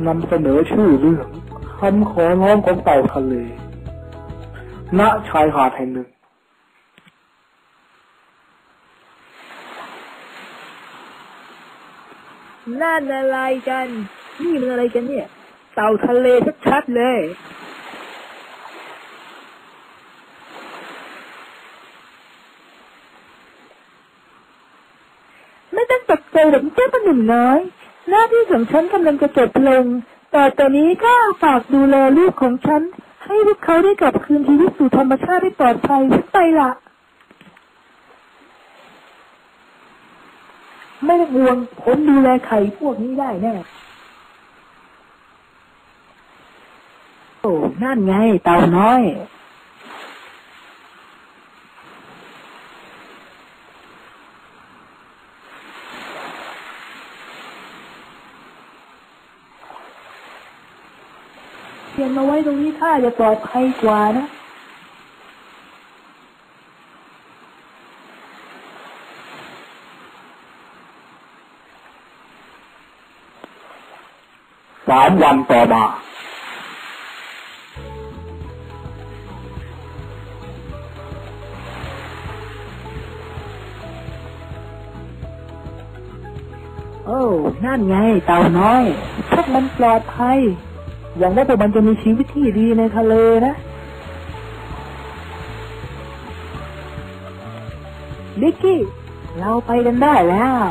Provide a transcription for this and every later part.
นำเสนอชื่อเรื่องคำขอร้องของเต่าทะเลณชายหาดแห่งหนึ่งนั่นอะไรกันนี่มันอะไรกันเนี่ยเต่าทะเลชัดๆเลยไม่ต้องตกใจหรอกเจ้าหนุ่มน้อยหน้าที่ของฉันกำลังจะจบลงแต่ตอนนี้ก็ฝากดูแลลูกของฉันให้พวกเขาได้กลับคืนชีวิตสู่ธรรมชาติได้ปลอดภัยไปละไม่ต้องห่วงผมดูแลไข่พวกนี้ได้แน่โอ้นั่นไงเต่าน้อยเขียนมาไว้ตรงนี้ถ้าจะปลอดภัยกว่านะ3 วันต่อมาโอ้นั่นไงเต่าน้อยพวกมันปลอดภัยหวังว่าพวกมันจะมีชีวิตที่ดีในทะเลนะลิกกี้เราไปกันได้แล้ว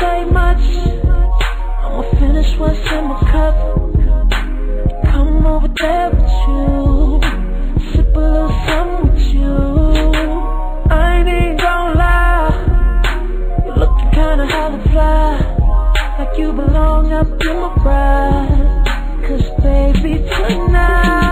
Say much, I'ma finish what's in my cup. Come over there with you, sip a little something with you. I ain't gon' lie, you're looking kinda hella fly, like you belong up in my ride. 'Cause baby tonight